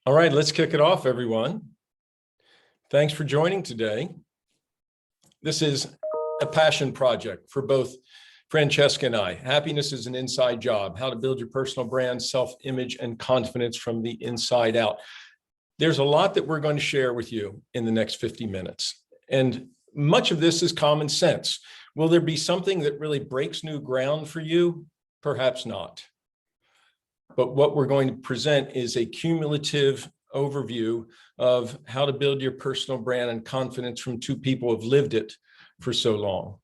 All right, let's kick it off, everyone. Thanks for joining today. This is a passion project for both Francesca and I. Happiness is an inside job, how to build your personal brand, self-image, and confidence from the inside out. There's a lot that we're going to share with you in the next 50 minutes. And much of this is common sense. Will there be something that really breaks new ground for you? Perhaps not. But what we're going to present is a cumulative overview of how to build your personal brand and confidence from two people who have lived it for so long.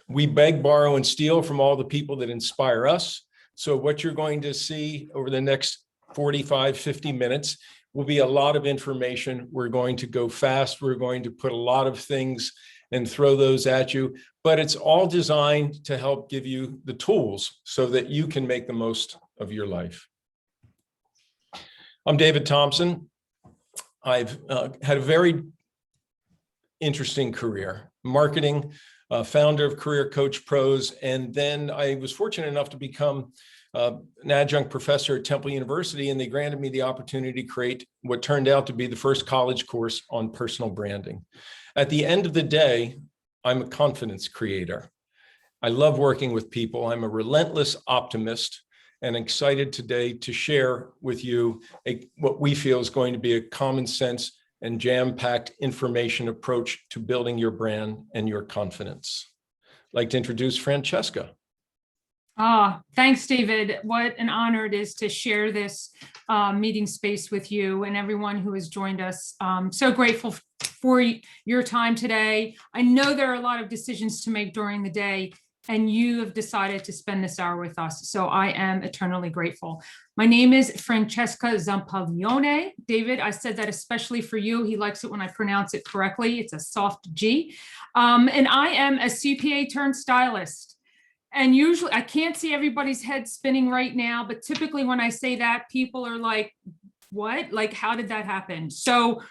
We beg, borrow, and steal from all the people that inspire us. So what you're going to see over the next 45, 50 minutes will be a lot of information. We're going to go fast. We're going to put a lot of things and throw those at you, but it's all designed to help give you the tools so that you can make the most of your life. I'm David Thompson. I've had a very interesting career, marketing, founder of Career Coach Pros, and then I was fortunate enough to become an adjunct professor at Temple University, and they granted me the opportunity to create what turned out to be the first college course on personal branding. At the end of the day, I'm a confidence creator. I love working with people. I'm a relentless optimist, and excited today to share with you what we feel is going to be a common sense and jam-packed information approach to building your brand and your confidence. I'd like to introduce Francesca. Thanks, David. What an honor it is to share this meeting space with you and everyone who has joined us. So grateful for your time today. I know there are a lot of decisions to make during the day, and you have decided to spend this hour with us. So I am eternally grateful. My name is Francesca Zampaglione. David, I said that especially for you. He likes it when I pronounce it correctly. It's a soft G. And I am a CPA turned stylist. And usually I can't see everybody's head spinning right now, but typically when I say that, people are like, what? Like, how did that happen? So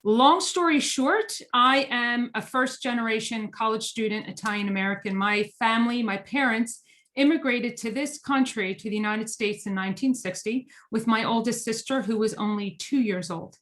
long story short, I am a first generation college student, Italian American. My family, my parents immigrated to this country, to the United States in 1960 with my oldest sister, who was only 2 years old.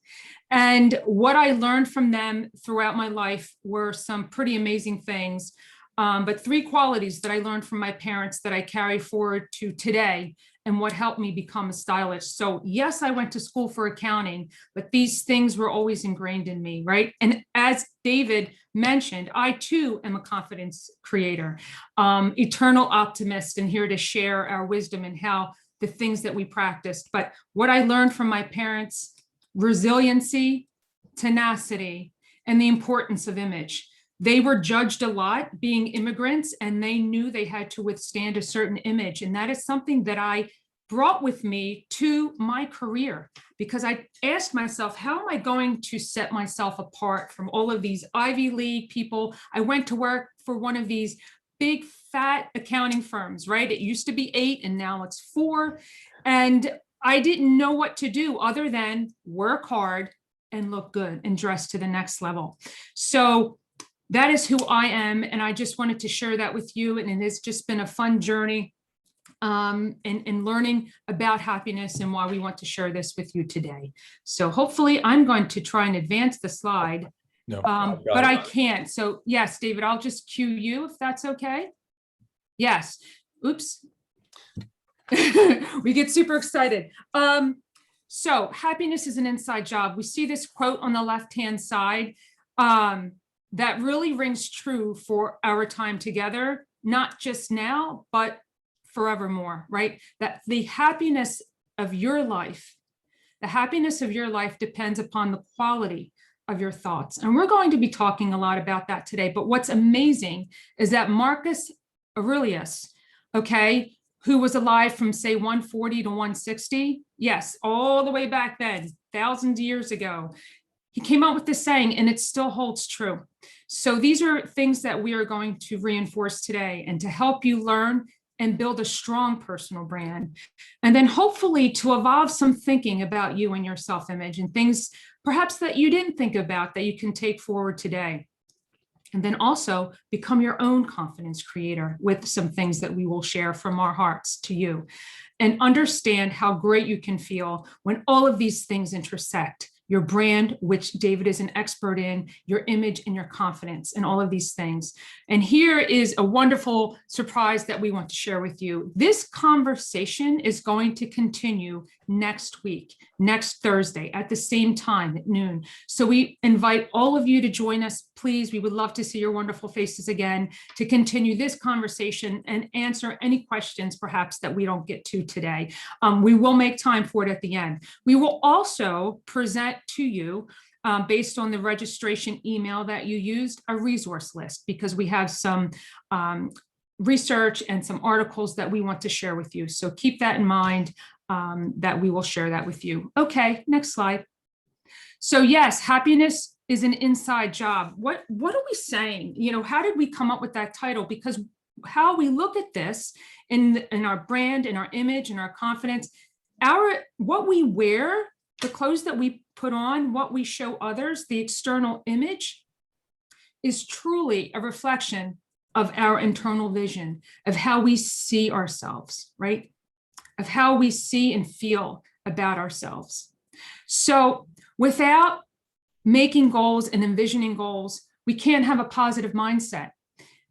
And what I learned from them throughout my life were some pretty amazing things. But three qualities that I learned from my parents that I carry forward to today and what helped me become a stylist. So yes, I went to school for accounting, but these things were always ingrained in me, right? And as David mentioned, I too am a confidence creator, eternal optimist, and here to share our wisdom and how the things that we practiced. But what I learned from my parents, resiliency, tenacity, and the importance of image. They were judged a lot being immigrants, and they knew they had to withstand a certain image. And that is something that I brought with me to my career, because I asked myself, how am I going to set myself apart from all of these Ivy League people? I went to work for one of these big fat accounting firms, right? It used to be 8 and now it's 4. And I didn't know what to do other than work hard and look good and dress to the next level. So that is who I am, and I just wanted to share that with you. And it has just been a fun journey in learning about happiness and why we want to share this with you today. So hopefully I'm going to try and advance the slide, but I can't. So yes, David, I'll just cue you if that's okay. Yes. Oops. We get super excited. So happiness is an inside job. We see this quote on the left-hand side. That really rings true for our time together, not just now, but forevermore, right? That the happiness of your life depends upon the quality of your thoughts. And we're going to be talking a lot about that today. But what's amazing is that Marcus Aurelius, okay, who was alive from say 140 to 160, yes, all the way back then, thousands of years ago, he came up with this saying, and it still holds true. So these are things that we are going to reinforce today and to help you learn and build a strong personal brand. And then hopefully to evolve some thinking about you and your self-image and things perhaps that you didn't think about that you can take forward today. And then also become your own confidence creator with some things that we will share from our hearts to you. and understand how great you can feel when all of these things intersect. Your brand, which David is an expert in, your image and your confidence, and all of these things. And here is a wonderful surprise that we want to share with you. This conversation is going to continue next week, next Thursday at the same time at noon. So we invite all of you to join us, please. We would love to see your wonderful faces again to continue this conversation and answer any questions perhaps that we don't get to today. We will make time for it at the end. We will also present to you, based on the registration email that you used, a resource list, because we have some research and some articles that we want to share with you. So keep that in mind, that we will share that with you. Okay, next slide. So yes, happiness is an inside job. What are we saying? You know, how did we come up with that title? Because how we look at this in our brand, in our image, in our confidence, what we wear, the clothes that we put on, what we show others, the external image is truly a reflection of our internal vision, of how we see ourselves, right? Of how we see and feel about ourselves. So without making goals and envisioning goals, we can't have a positive mindset.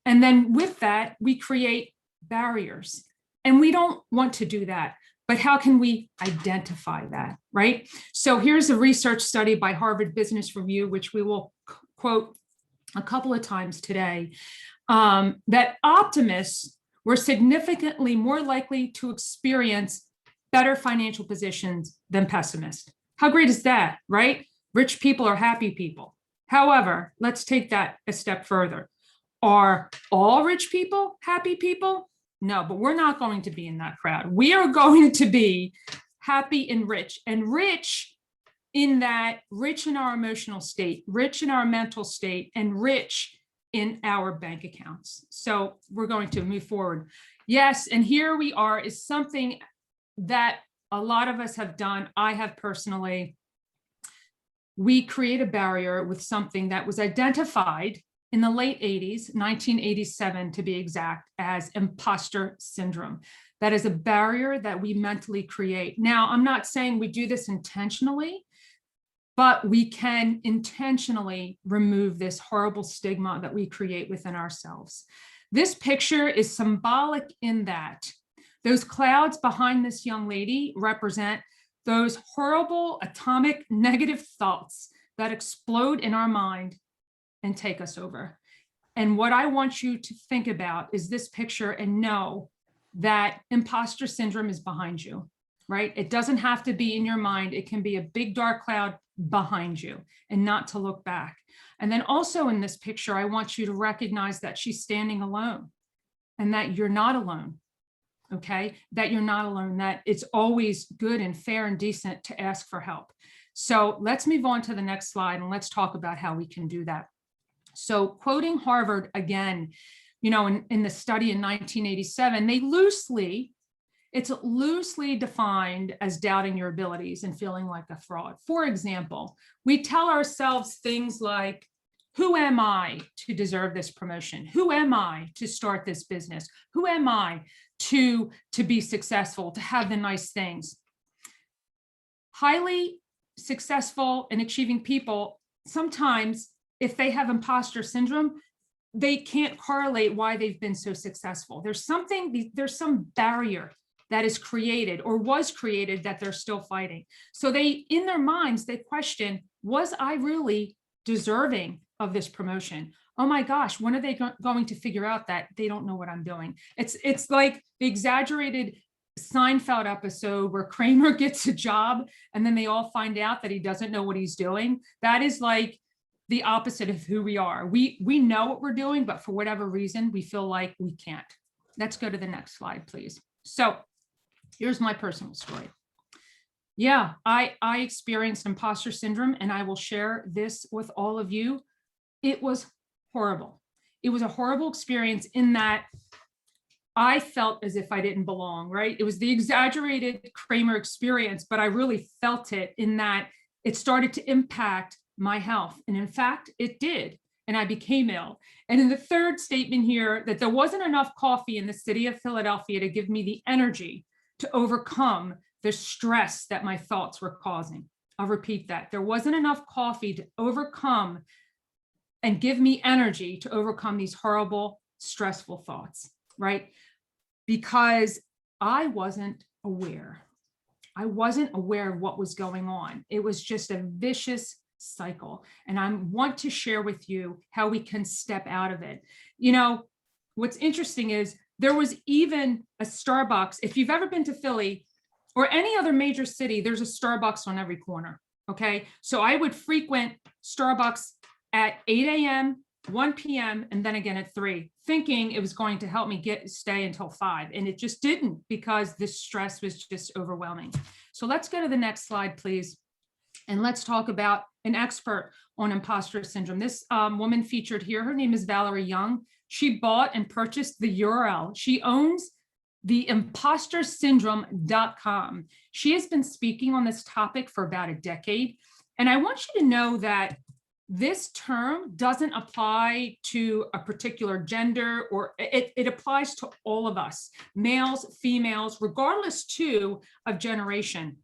And then with that, we create barriers. And we don't want to do that. But how can we identify that, right? So here's a research study by Harvard Business Review, which we will quote a couple of times today, that optimists were significantly more likely to experience better financial positions than pessimists. How great is that, right? Rich people are happy people. However, let's take that a step further. Are all rich people happy people? No, but we're not going to be in that crowd. We are going to be happy and rich in that, rich in our emotional state, rich in our mental state, and rich in our bank accounts. So we're going to move forward. Yes, and here we are is something that a lot of us have done. I have personally. We create a barrier with something that was identified in the late 80s, 1987 to be exact, as imposter syndrome. That is a barrier that we mentally create. Now, I'm not saying we do this intentionally, but we can intentionally remove this horrible stigma that we create within ourselves. This picture is symbolic in that those clouds behind this young lady represent those horrible atomic negative thoughts that explode in our mind and take us over. And what I want you to think about is this picture and know that imposter syndrome is behind you, right? It doesn't have to be in your mind. It can be a big dark cloud behind you and not to look back. And then also in this picture, I want you to recognize that she's standing alone and that you're not alone, okay? That you're not alone, that it's always good and fair and decent to ask for help. So let's move on to the next slide and let's talk about how we can do that. So quoting Harvard again, you know, in the study in 1987, it's loosely defined as doubting your abilities and feeling like a fraud. For example, we tell ourselves things like, who am I to deserve this promotion? Who am I to start this business? Who am I to be successful, to have the nice things? Highly successful and achieving people, sometimes if they have imposter syndrome, they can't correlate why they've been so successful. There's some barrier that is created or was created that they're still fighting. So they, in their minds, they question, was I really deserving of this promotion? Oh my gosh, when are they going to figure out that they don't know what I'm doing? It's like the exaggerated Seinfeld episode where Kramer gets a job and then they all find out that he doesn't know what he's doing. That is like the opposite of who we are. We know what we're doing, but for whatever reason, we feel like we can't. Let's go to the next slide, please. So here's my personal story. Yeah, I experienced imposter syndrome and I will share this with all of you. It was horrible. It was a horrible experience in that I felt as if I didn't belong, right? It was the exaggerated Kramer experience, but I really felt it in that it started to impact my health. And in fact, it did. And I became ill. And in the third statement here, that there wasn't enough coffee in the city of Philadelphia to give me the energy to overcome the stress that my thoughts were causing. I'll repeat that. There wasn't enough coffee to overcome and give me energy to overcome these horrible, stressful thoughts, right? Because I wasn't aware. I wasn't aware of what was going on. It was just a vicious cycle. And I want to share with you how we can step out of it. You know, what's interesting is there was even a Starbucks. If you've ever been to Philly or any other major city, there's a Starbucks on every corner. Okay. So I would frequent Starbucks at 8 a.m., 1 p.m., and then again at 3, thinking it was going to help me stay until 5. And it just didn't, because the stress was just overwhelming. So let's go to the next slide, please. And let's talk about an expert on imposter syndrome. This woman featured here, her name is Valerie Young. She bought and purchased the URL. She owns the impostersyndrome.com. She has been speaking on this topic for about a decade. And I want you to know that this term doesn't apply to a particular gender, or it applies to all of us, males, females, regardless too of generation,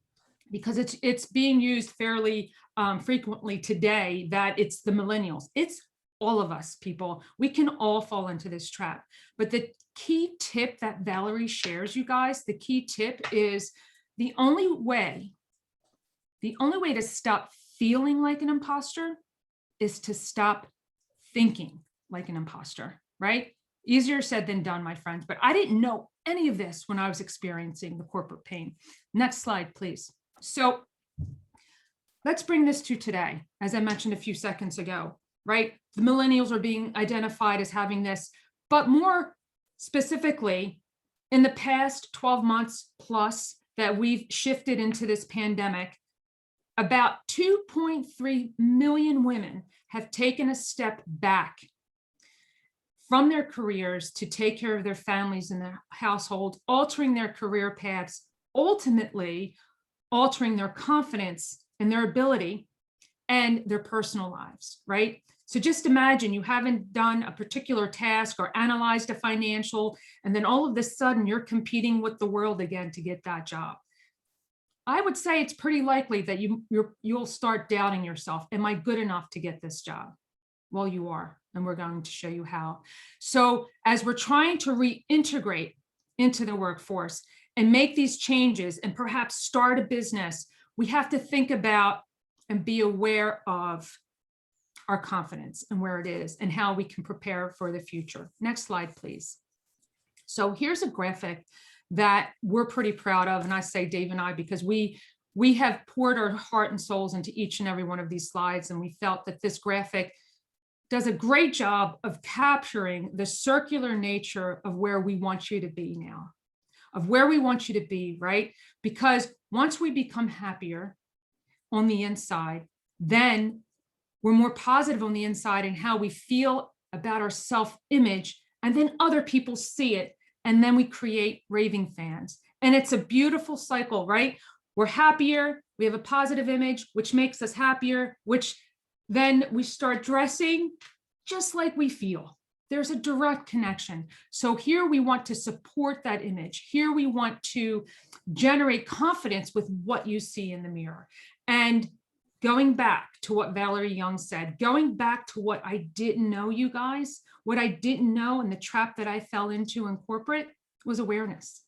because it's being used fairly frequently today that it's the millennials. It's all of us, people. We can all fall into this trap. But the key tip that Valerie shares, you guys, the key tip is the only way to stop feeling like an imposter is to stop thinking like an imposter, right? Easier said than done, my friends, but I didn't know any of this when I was experiencing the corporate pain. Next slide, please. So let's bring this to today. As I mentioned a few seconds ago, right? The millennials are being identified as having this, but more specifically, in the past 12 months plus that we've shifted into this pandemic, about 2.3 million women have taken a step back from their careers to take care of their families and their household, altering their career paths, ultimately altering their confidence and their ability and their personal lives, right? So just imagine you haven't done a particular task or analyzed a financial, and then all of a sudden you're competing with the world again to get that job. I would say it's pretty likely that you'll start doubting yourself. Am I good enough to get this job? Well, you are, and we're going to show you how. So as we're trying to reintegrate into the workforce and make these changes and perhaps start a business, we have to think about and be aware of our confidence and where it is and how we can prepare for the future. Next slide, please. So here's a graphic that we're pretty proud of. And I say Dave and I, because we have poured our heart and souls into each and every one of these slides. And we felt that this graphic does a great job of capturing the circular nature of where we want you to be now, of where we want you to be, right? Because once we become happier on the inside, then we're more positive on the inside and how we feel about our self-image, and then other people see it. And then we create raving fans. And it's a beautiful cycle, right? We're happier, we have a positive image, which makes us happier, which then we start dressing just like we feel. There's a direct connection. So here we want to support that image. Here we want to generate confidence with what you see in the mirror. And going back to what Valerie Young said, going back to what I didn't know, you guys, what I didn't know and the trap that I fell into in corporate was awareness.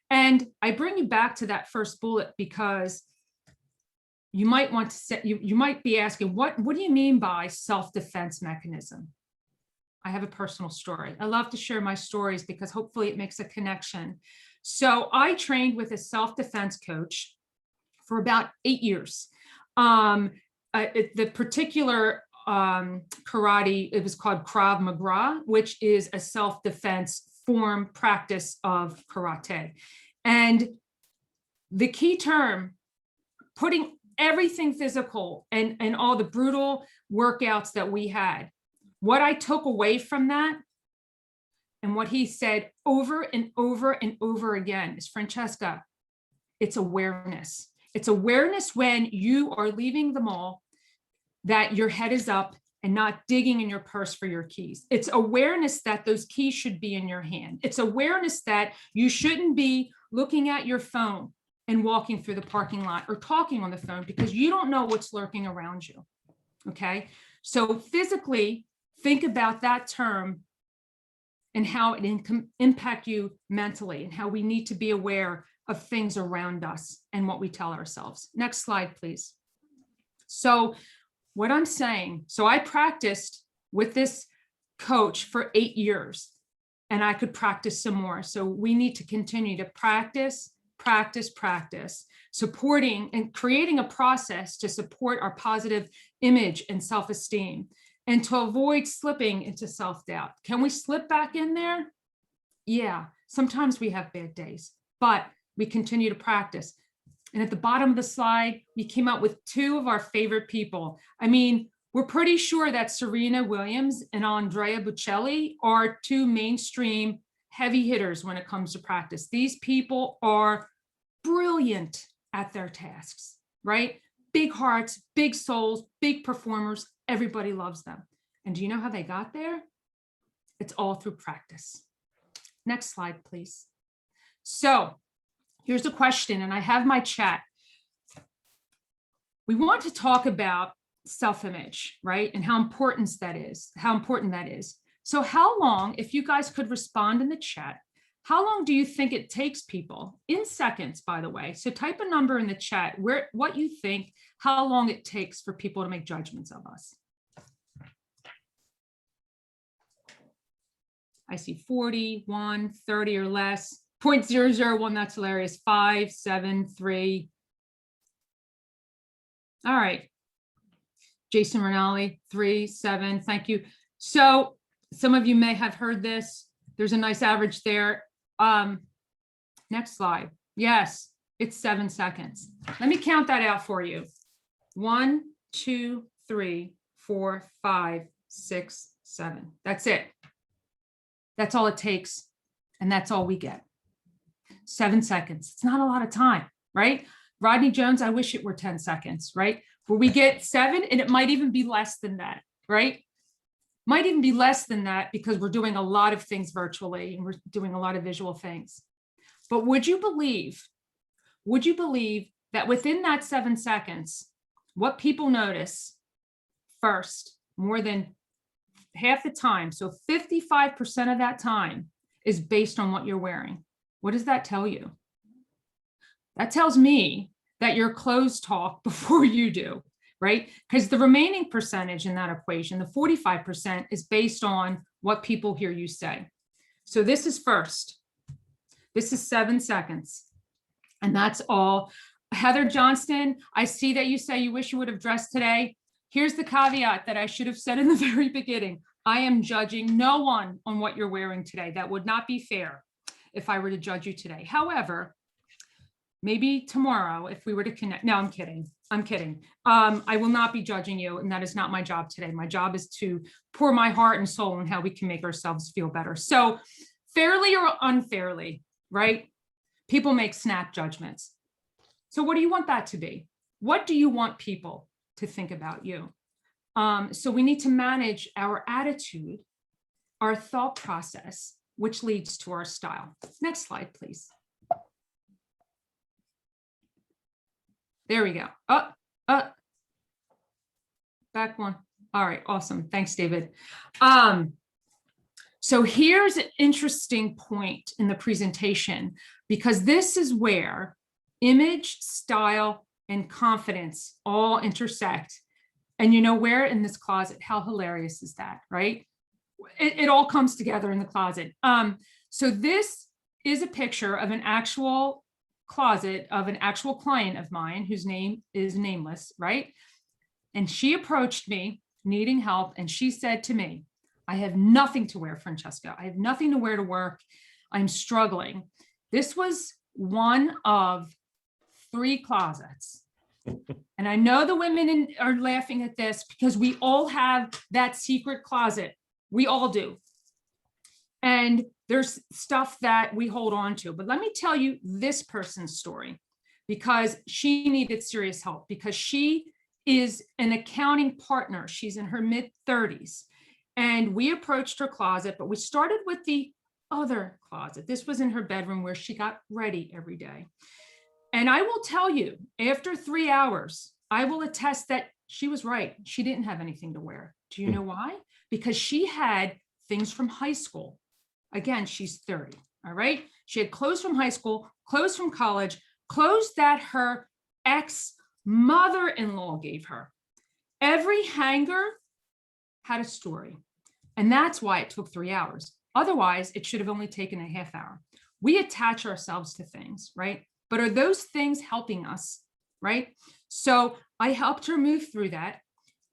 And I bring you back to that first bullet because you might want to say, you might be asking, what do you mean by self-defense mechanism? I have a personal story. I love to share my stories because hopefully it makes a connection. So I trained with a self-defense coach for about 8 years. The particular karate, it was called Krav Maga, which is a self-defense form practice of karate. And the key term, putting everything physical and all the brutal workouts that we had, what I took away from that and what he said over and over and over again is, Francesca, it's awareness. It's awareness when you are leaving the mall that your head is up and not digging in your purse for your keys. It's awareness that those keys should be in your hand. It's awareness that you shouldn't be looking at your phone and walking through the parking lot or talking on the phone because you don't know what's lurking around you. Okay. So physically think about that term and how it can impact you mentally and how we need to be aware of things around us and what we tell ourselves. Next slide, please. So what I'm saying, so I practiced with this coach for 8 years and I could practice some more. So we need to continue to practice, supporting and creating a process to support our positive image and self-esteem and to avoid slipping into self-doubt. Can we slip back in there? Yeah, sometimes we have bad days, but we continue to practice. And at the bottom of the slide, we came up with 2 of our favorite people. I mean, we're pretty sure that Serena Williams and Andrea Bocelli are 2 mainstream heavy hitters when it comes to practice. These people are brilliant at their tasks, right? Big hearts, big souls, big performers. Everybody loves them. And do you know how they got there? It's all through practice. Next slide, please. So here's a question, and I have my chat. We want to talk about self-image, right? And how important that is. So how long, if you guys could respond in the chat, how long do you think it takes people, in seconds, by the way? So type a number in the chat, what you think, how long it takes for people to make judgments of us. I see 41, 30 or less, 0.001, that's hilarious, 5, 7, 3. All right. Jason Rinaldi, 3, 7, thank you. So some of you may have heard this. There's a nice average there. Next slide. Yes, it's 7 seconds. Let me count that out for you. 1, 2, 3, 4, 5, 6, 7. That's it. That's all it takes. And that's all we get. 7 seconds. It's not a lot of time, right? Rodney Jones, I wish it were 10 seconds, right? Where we get 7, and it might even be less than that, right? Might even be less than that because we're doing a lot of things virtually and we're doing a lot of visual things. But would you believe that within that 7 seconds, what people notice first, more than half the time, so 55% of that time is based on what you're wearing. What does that tell you? That tells me that your clothes talk before you do, right? Because the remaining percentage in that equation, the 45%, is based on what people hear you say. So this is first. This is 7 seconds. And that's all. Heather Johnston, I see that you say you wish you would have dressed today. Here's the caveat that I should have said in the very beginning. I am judging no one on what you're wearing today. That would not be fair if I were to judge you today. However, maybe tomorrow, if we were to connect, no, I'm kidding. I will not be judging you, and that is not my job today. My job is to pour my heart and soul on how we can make ourselves feel better. So fairly or unfairly, right? People make snap judgments. So what do you want that to be? What do you want people to think about you? So we need to manage our attitude, our thought process, which leads to our style. Next slide, please. There we go. Back one. All right, awesome. Thanks, David. So here's an interesting point in the presentation, because this is where image, style, and confidence all intersect. And you know where? In this closet. How hilarious is that, right? It all comes together in the closet. So this is a picture of an actual closet of an actual client of mine whose name is nameless, right? And she approached me needing help, and she said to me, I have nothing to wear, Francesca. I have nothing to wear to work. I'm struggling. This was one of 3 closets. And I know the women are laughing at this because we all have that secret closet. We all do. And there's stuff that we hold on to. But let me tell you this person's story, because she needed serious help, because she is an accounting partner. She's in her mid-30s. And we approached her closet, but we started with the other closet. This was in her bedroom where she got ready every day. And I will tell you, after 3 hours, I will attest that she was right. She didn't have anything to wear. Do you know why? Because she had things from high school. Again, she's 30, all right? She had clothes from high school, clothes from college, clothes that her ex-mother-in-law gave her. Every hanger had a story. And that's why it took 3 hours. Otherwise, it should have only taken a half hour. We attach ourselves to things, right? But are those things helping us, right? So I helped her move through that.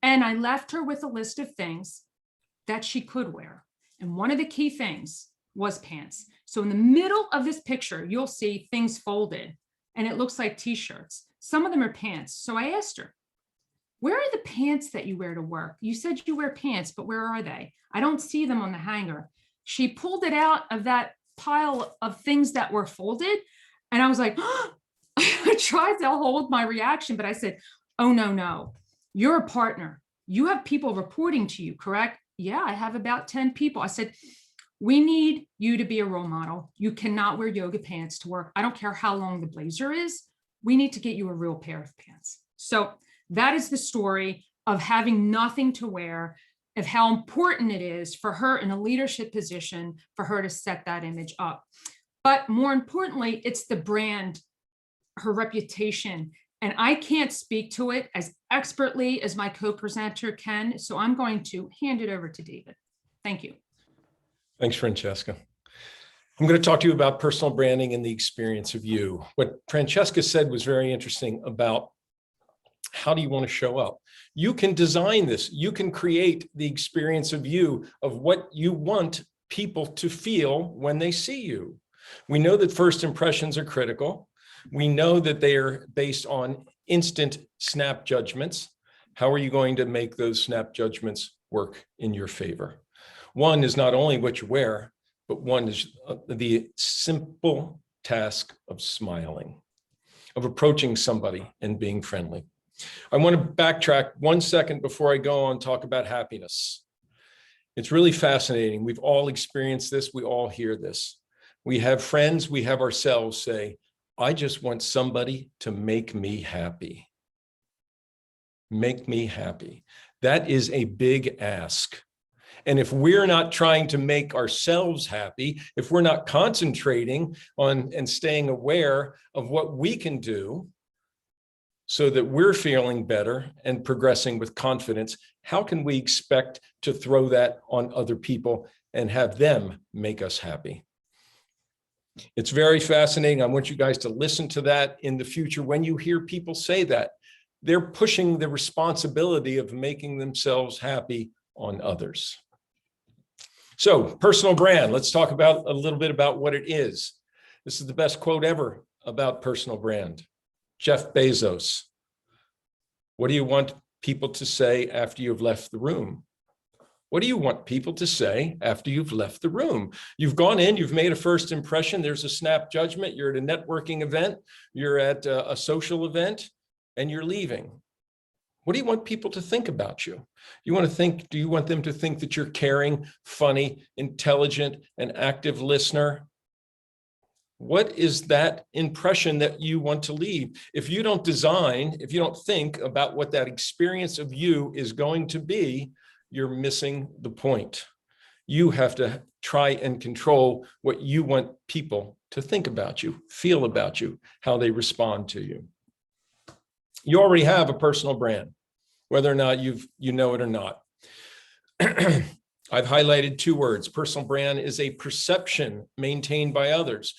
And I left her with a list of things that she could wear. And one of the key things was pants. So in the middle of this picture, you'll see things folded and it looks like t-shirts. Some of them are pants. So I asked her, where are the pants that you wear to work? You said you wear pants, but where are they? I don't see them on the hanger. She pulled it out of that pile of things that were folded. And I was like, oh, I tried to hold my reaction, but I said, oh, no. You're a partner. You have people reporting to you, correct? Yeah, I have about 10 people. I said, we need you to be a role model. You cannot wear yoga pants to work. I don't care how long the blazer is. We need to get you a real pair of pants. So that is the story of having nothing to wear, of how important it is for her in a leadership position, for her to set that image up. But more importantly, it's the brand, her reputation. And I can't speak to it as expertly as my co-presenter can. So I'm going to hand it over to David. Thank you. Thanks, Francesca. I'm going to talk to you about personal branding and the experience of you. What Francesca said was very interesting about how do you want to show up? You can design this. You can create the experience of you, of what you want people to feel when they see you. We know that first impressions are critical. We know that they are based on instant snap judgments. How are you going to make those snap judgments work in your favor? One is not only what you wear, but one is the simple task of smiling, of approaching somebody and being friendly. I want to backtrack 1 second before I go on and talk about happiness. It's really fascinating. We've all experienced this. We all hear this. We have friends, we have ourselves say, I just want somebody to make me happy. Make me happy. That is a big ask. And if we're not trying to make ourselves happy, if we're not concentrating on and staying aware of what we can do so that we're feeling better and progressing with confidence, how can we expect to throw that on other people and have them make us happy? It's very fascinating. I want you guys to listen to that in the future. When you hear people say that, they're pushing the responsibility of making themselves happy on others. So personal brand, let's talk about a little bit about what it is. This is the best quote ever about personal brand. Jeff Bezos. What do you want people to say after you've left the room? What do you want people to say after you've left the room? You've gone in, you've made a first impression, there's a snap judgment, you're at a networking event, you're at a social event, and you're leaving. What do you want people to think about you? Do you want them to think that you're caring, funny, intelligent, and active listener? What is that impression that you want to leave? If you don't design, if you don't think about what that experience of you is going to be, you're missing the point. You have to try and control what you want people to think about you, feel about you, how they respond to you. You already have a personal brand, whether or not you know it or not. I've highlighted 2 words. Personal brand is a perception maintained by others.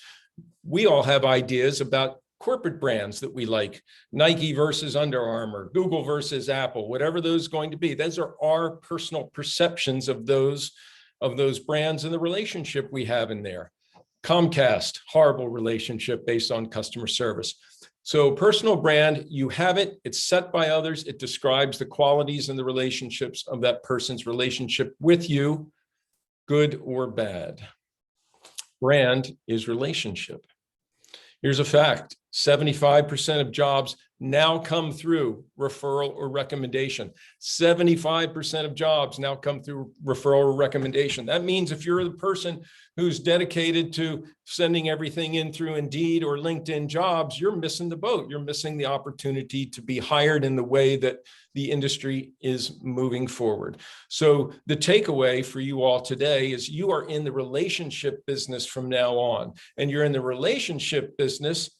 We all have ideas about corporate brands that we like, Nike versus Under Armour, Google versus Apple, whatever those going to be. Those are our personal perceptions of those brands and the relationship we have in there. Comcast, horrible relationship based on customer service. So personal brand, you have it, it's set by others, it describes the qualities and the relationships of that person's relationship with you, good or bad. Brand is relationship. Here's a fact, 75% of jobs now come through referral or recommendation. 75% of jobs now come through referral or recommendation. That means if you're the person who's dedicated to sending everything in through Indeed or LinkedIn Jobs, you're missing the boat. You're missing the opportunity to be hired in the way that the industry is moving forward. So the takeaway for you all today is you are in the relationship business from now on, and you're in the relationship business.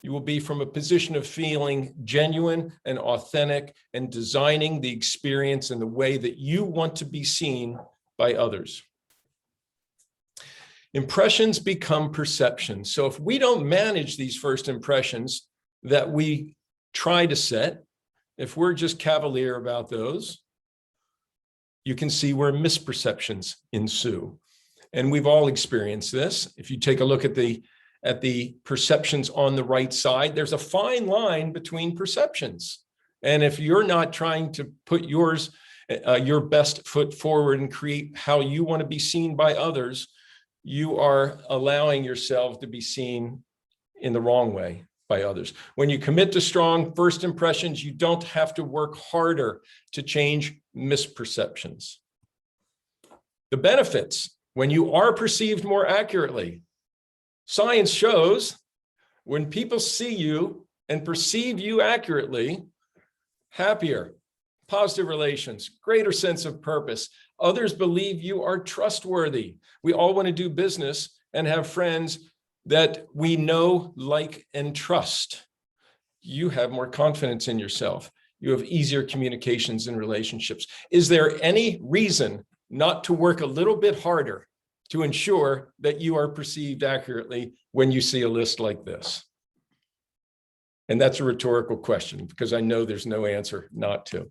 You will be from a position of feeling genuine and authentic and designing the experience in the way that you want to be seen by others. Impressions become perceptions. So if we don't manage these first impressions that we try to set, if we're just cavalier about those, you can see where misperceptions ensue. And we've all experienced this. If you take a look at the perceptions on the right side, there's a fine line between perceptions. And if you're not trying to put your best foot forward and create how you want to be seen by others, you are allowing yourself to be seen in the wrong way by others. When you commit to strong first impressions, you don't have to work harder to change misperceptions. The benefits, when you are perceived more accurately. Science shows when people see you and perceive you accurately, happier, positive relations, greater sense of purpose. Others believe you are trustworthy. We all want to do business and have friends that we know, like, and trust. You have more confidence in yourself. You have easier communications and relationships. Is there any reason not to work a little bit harder to ensure that you are perceived accurately when you see a list like this? And that's a rhetorical question because I know there's no answer not to.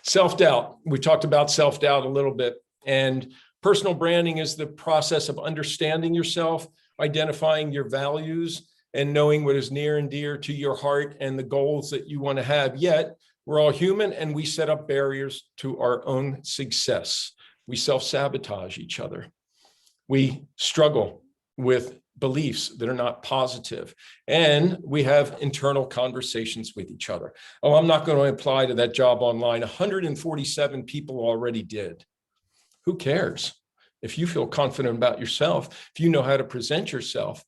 Self-doubt. We talked about self-doubt a little bit, and personal branding is the process of understanding yourself, identifying your values, and knowing what is near and dear to your heart and the goals that you want to have. Yet we're all human and we set up barriers to our own success. We self-sabotage each other. We struggle with beliefs that are not positive, and we have internal conversations with each other. Oh, I'm not going to apply to that job online. 147 people already did. Who cares? If you feel confident about yourself, if you know how to present yourself,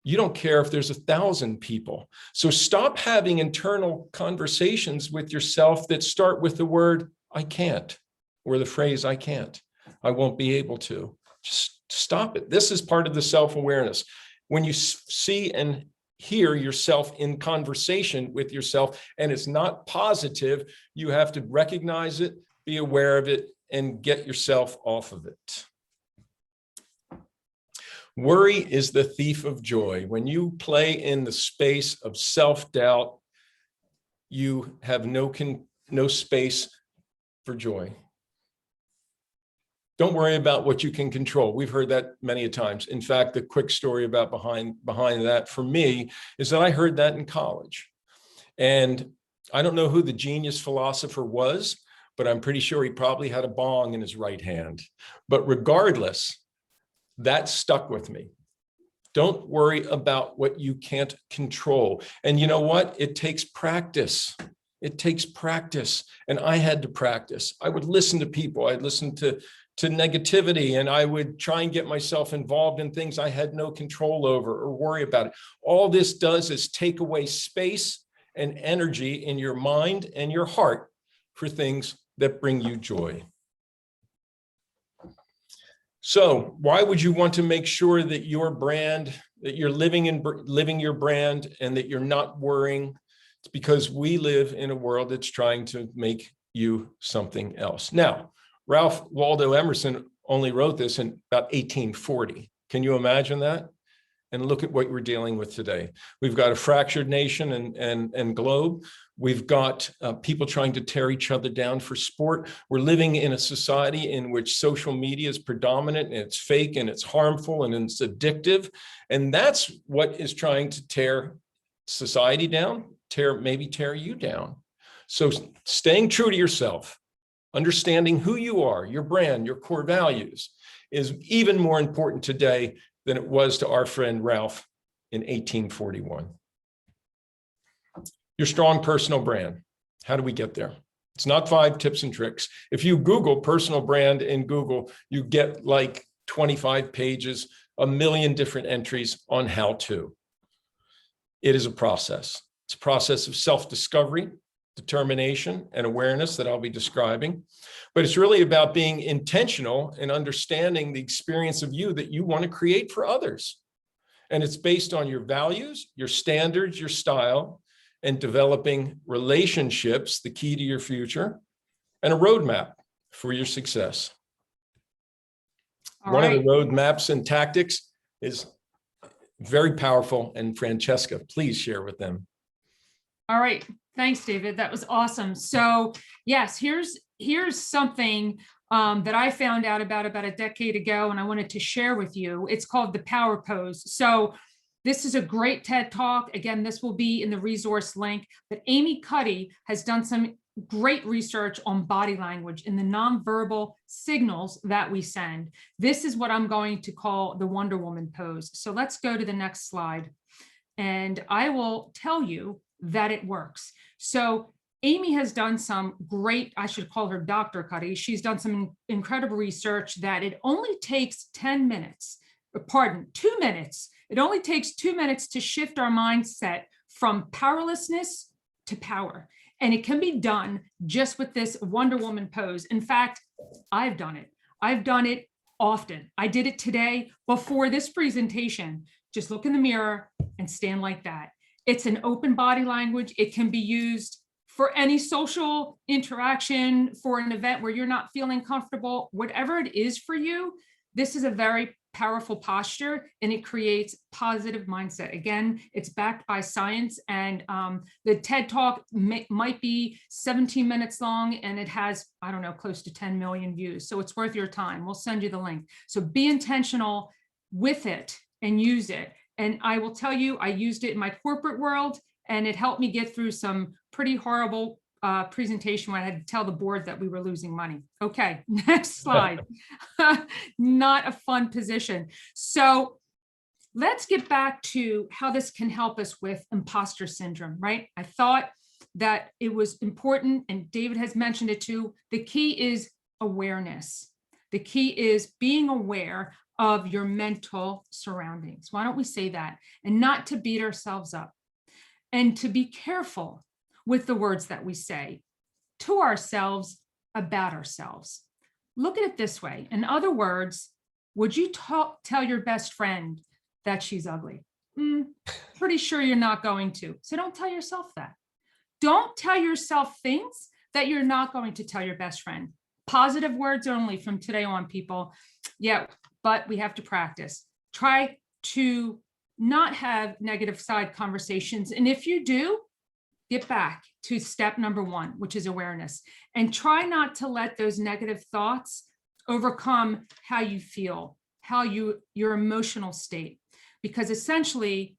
you don't care if there's 1,000 people. So stop having internal conversations with yourself that start with the word, I can't, or the phrase, I can't, I won't be able to. Just stop it. This is part of the self-awareness. When you see and hear yourself in conversation with yourself and it's not positive, you have to recognize it, be aware of it, and get yourself off of it. Worry is the thief of joy. When you play in the space of self-doubt, you have no space for joy. Don't worry about what you can control. We've heard that many times. In fact, the quick story about behind that for me is that I heard that in college. And I don't know who the genius philosopher was, but I'm pretty sure he probably had a bong in his right hand. But regardless, that stuck with me. Don't worry about what you can't control. And you know what? It takes practice. It takes practice. And I had to practice. I would listen to people. I'd listen to negativity, and I would try and get myself involved in things I had no control over or worry about it. All this does is take away space and energy in your mind and your heart for things that bring you joy. So why would you want to make sure that your brand, that you're living your brand and that you're not worrying? It's because we live in a world that's trying to make you something else. Now, Ralph Waldo Emerson only wrote this in about 1840. Can you imagine that? And look at what we're dealing with today. We've got a fractured nation and globe. We've got people trying to tear each other down for sport. We're living in a society in which social media is predominant, and it's fake, and it's harmful, and it's addictive. And that's what is trying to tear society down, maybe tear you down. So staying true to yourself, understanding who you are, your brand, your core values, is even more important today than it was to our friend Ralph in 1841. Your strong personal brand. How do we get there? It's not 5 tips and tricks. If you Google personal brand in Google, you get like 25 pages, a million different entries on how to. It is a process. It's a process of self-discovery, determination, and awareness that I'll be describing. But it's really about being intentional and understanding the experience of you that you want to create for others. And it's based on your values, your standards, your style, and developing relationships, the key to your future, and a roadmap for your success. One of the roadmaps and tactics is very powerful, and Francesca, please share with them. All right. Thanks, David. That was awesome. So yes, here's something that I found out about a decade ago, and I wanted to share with you. It's called the power pose. So this is a great TED Talk. Again, this will be in the resource link, but Amy Cuddy has done some great research on body language and the nonverbal signals that we send. This is what I'm going to call the Wonder Woman pose. So let's go to the next slide, and I will tell you that it works. So Amy has done some great, I should call her Dr. Cuddy. She's done some incredible research that it only takes 2 minutes. It only takes 2 minutes to shift our mindset from powerlessness to power. And it can be done just with this Wonder Woman pose. In fact, I've done it. I've done it often. I did it today before this presentation. Just look in the mirror and stand like that. It's an open body language. It can be used for any social interaction, for an event where you're not feeling comfortable, whatever it is for you. This is a very powerful posture, and it creates positive mindset. Again, it's backed by science, and the TED Talk might be 17 minutes long, and it has, I don't know, close to 10 million views. So it's worth your time. We'll send you the link. So be intentional with it and use it. And I will tell you, I used it in my corporate world, and it helped me get through some pretty horrible presentation when I had to tell the board that we were losing money. Okay, next slide. Not a fun position. So let's get back to how this can help us with imposter syndrome, right? I thought that it was important, and David has mentioned it too. The key is awareness. The key is being aware of your mental surroundings. Why don't we say that? And not to beat ourselves up, and to be careful with the words that we say to ourselves about ourselves. Look at it this way. In other words, would you tell your best friend that she's ugly? Pretty sure you're not going to. So don't tell yourself that. Don't tell yourself things that you're not going to tell your best friend. Positive words only from today on, people. Yeah, but we have to practice. Try to not have negative side conversations. And if you do, get back to step number 1, which is awareness, and try not to let those negative thoughts overcome how you feel, your emotional state. Because essentially,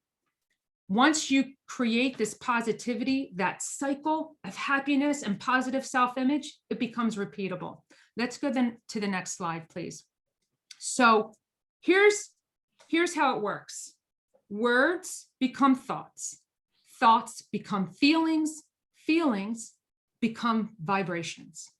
once you create this positivity, that cycle of happiness and positive self-image, it becomes repeatable. Let's go then to the next slide, please. So here's how it works. Words become thoughts. Thoughts become feelings. Feelings become vibrations.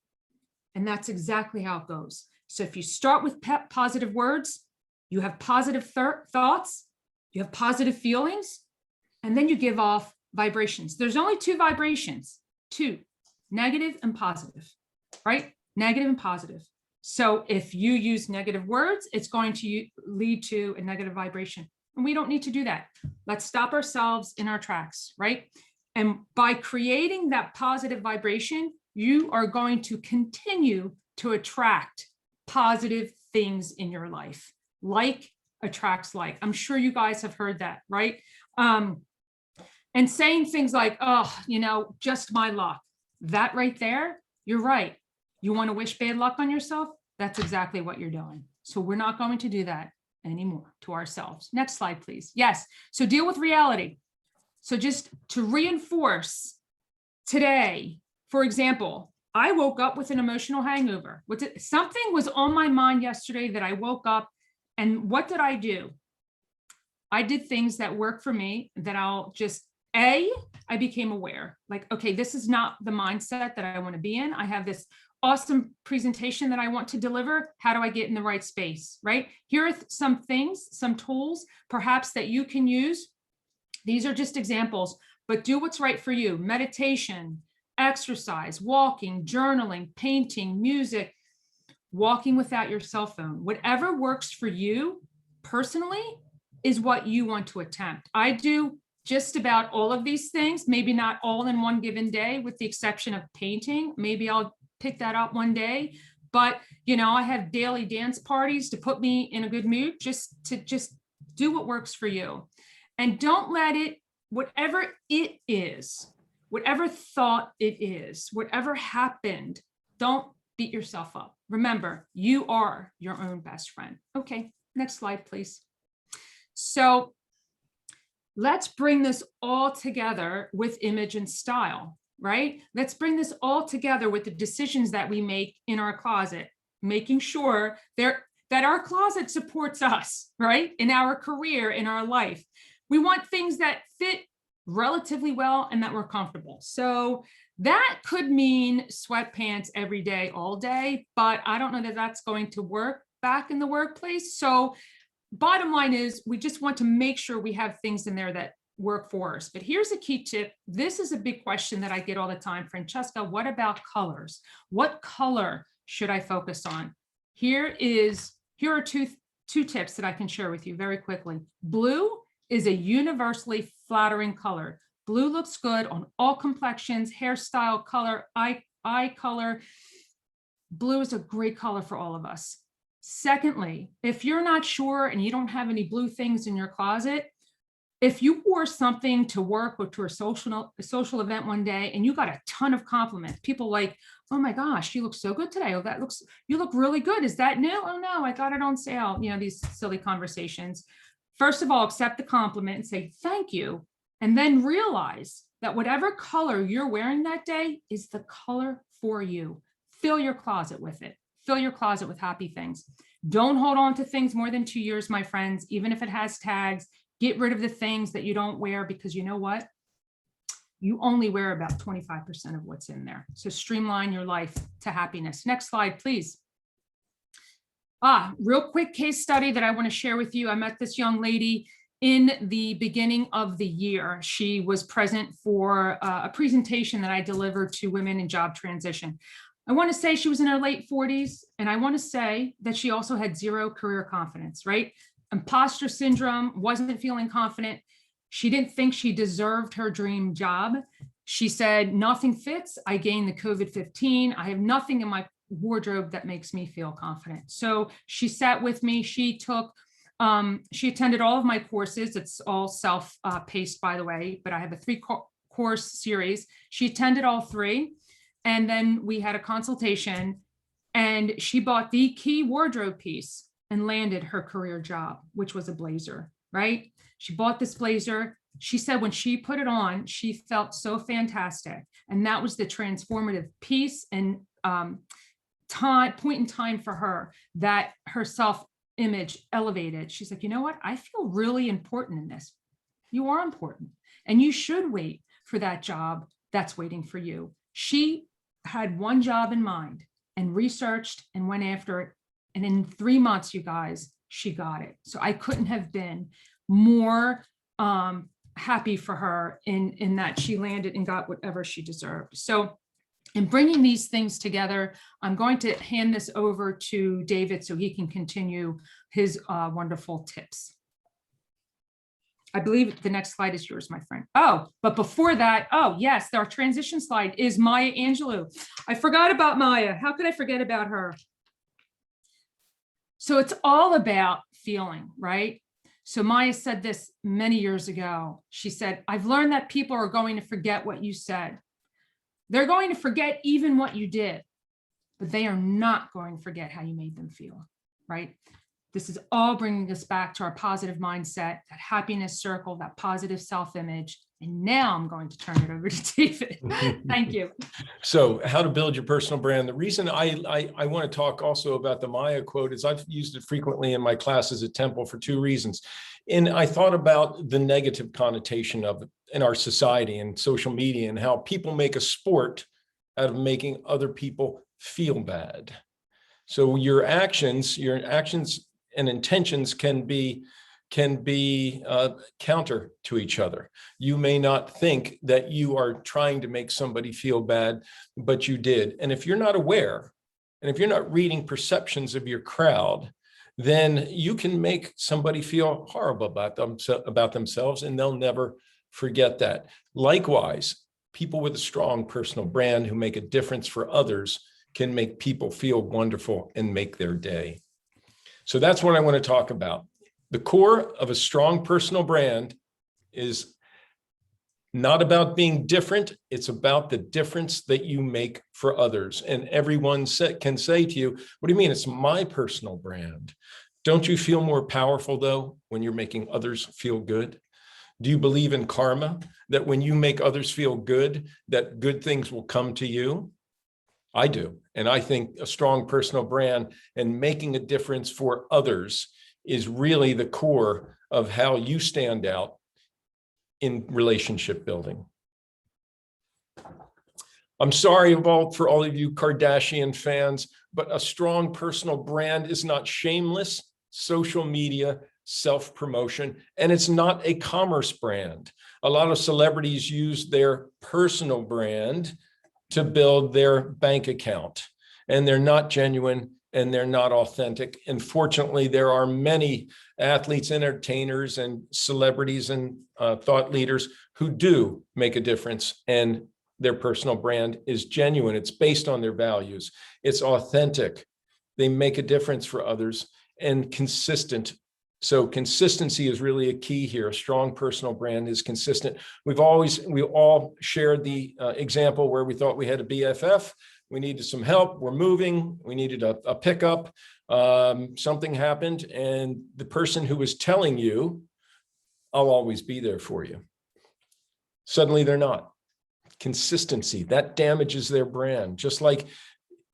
And that's exactly how it goes. So if you start with positive words, you have positive thoughts, you have positive feelings, and then you give off vibrations. There's only 2 vibrations, 2, negative and positive, right? Negative and positive. So if you use negative words, it's going to lead to a negative vibration. And we don't need to do that. Let's stop ourselves in our tracks, right? And by creating that positive vibration, you are going to continue to attract positive things in your life. Like attracts like. I'm sure you guys have heard that, right? And saying things like, oh, just my luck. That right there, you're right. You want to wish bad luck on yourself? That's exactly what you're doing. So we're not going to do that anymore to ourselves. Next slide, please. Yes. So deal with reality. So just to reinforce today, for example, I woke up with an emotional hangover. Something was on my mind yesterday that I woke up, and what did I do? I did things that work for me that I'll just I became aware, like, okay, this is not the mindset that I want to be in. I have this awesome presentation that I want to deliver. How do I get in the right space, right? Here are some things, some tools perhaps that you can use. These are just examples, but do what's right for you. Meditation, exercise, walking, journaling, painting, music, walking without your cell phone, whatever works for you personally is what you want to attempt. I do just about all of these things, maybe not all in one given day, with the exception of painting. Maybe I'll pick that up one day, but I have daily dance parties to put me in a good mood, just do what works for you. And don't let it, whatever it is, whatever thought it is, whatever happened, don't beat yourself up. Remember, you are your own best friend. Okay, next slide, please. So let's bring this all together with image and style, right? Let's bring this all together with the decisions that we make in our closet, making sure that our closet supports us, right? In our career, in our life. We want things that fit relatively well and that we're comfortable. So that could mean sweatpants every day, all day, but I don't know that that's going to work back in the workplace. So bottom line is we just want to make sure we have things in there that work for us. But here's a key tip. This is a big question that I get all the time. Francesca, what about colors? What color should I focus on? Here are two tips that I can share with you very quickly. Blue is a universally flattering color. Blue looks good on all complexions, hairstyle, color, eye color. Blue is a great color for all of us. Secondly, if you're not sure and you don't have any blue things in your closet, if you wore something to work or to a social event one day and you got a ton of compliments, people like, oh my gosh, you look so good today. Oh, you look really good. Is that new? Oh no, I got it on sale. These silly conversations. First of all, accept the compliment and say thank you. And then realize that whatever color you're wearing that day is the color for you. Fill your closet with it. Fill your closet with happy things. Don't hold on to things more than 2 years, my friends, even if it has tags. Get rid of the things that you don't wear, because you know what? You only wear about 25% of what's in there. So streamline your life to happiness. Next slide, please. Real quick case study that I want to share with you. I met this young lady in the beginning of the year. She was present for a presentation that I delivered to women in job transition. I want to say she was in her late 40s, and I want to say that she also had zero career confidence, right? Imposter syndrome, wasn't feeling confident. She didn't think she deserved her dream job. She said, nothing fits. I gained the COVID-15. I have nothing in my wardrobe that makes me feel confident. So she sat with me. She attended all of my courses. It's all self-paced, by the way, but I have a 3-course series. She attended all 3. And then we had a consultation, and she bought the key wardrobe piece and landed her career job, which was a blazer, right? She bought this blazer. She said when she put it on, she felt so fantastic. And that was the transformative piece and point in time for her that her self-image elevated. She's like, you know what? I feel really important in this. You are important, and you should wait for that job that's waiting for you. She had one job in mind and researched and went after it. And in 3 months, you guys, she got it. So I couldn't have been more happy for her in that she landed and got whatever she deserved. So in bringing these things together, I'm going to hand this over to David so he can continue his wonderful tips. I believe the next slide is yours, my friend. Oh, but before that, oh yes, our transition slide is Maya Angelou. I forgot about Maya. How could I forget about her? So it's all about feeling, right? So Maya said this many years ago. She said, I've learned that people are going to forget what you said. They're going to forget even what you did, but they are not going to forget how you made them feel, right? This is all bringing us back to our positive mindset, that happiness circle, that positive self-image. And now I'm going to turn it over to David. Thank you. So how to build your personal brand. The reason I want to talk also about the Maya quote is I've used it frequently in my classes at Temple for 2 reasons. And I thought about the negative connotation of it. in our society and social media, and how people make a sport out of making other people feel bad. So your actions and intentions can be counter to each other. You may not think that you are trying to make somebody feel bad, but you did. And if you're not aware, and if you're not reading perceptions of your crowd, then you can make somebody feel horrible about themselves, and they'll never forget that. Likewise, people with a strong personal brand who make a difference for others can make people feel wonderful and make their day. So that's what I want to talk about. The core of a strong personal brand is not about being different. It's about the difference that you make for others. And everyone can say to you, what do you mean? It's my personal brand. Don't you feel more powerful, though, when you're making others feel good? Do you believe in karma, that when you make others feel good, that good things will come to you? I do. And I think a strong personal brand and making a difference for others is really the core of how you stand out in relationship building. I'm sorry for all of you Kardashian fans, but a strong personal brand is not shameless social media self-promotion, and it's not a commerce brand. A lot of celebrities use their personal brand to build their bank account, and they're not genuine and they're not authentic. And fortunately, there are many athletes, entertainers, and celebrities and thought leaders who do make a difference, and their personal brand is genuine. It's based on their values. It's authentic. They make a difference for others, and consistent. So consistency is really a key here. A strong personal brand is consistent. We all shared the example where we thought we had a BFF. We needed some help. We're moving. We needed a pickup. Something happened, and the person who was telling you, I'll always be there for you, suddenly they're not. Consistency, that damages their brand. Just like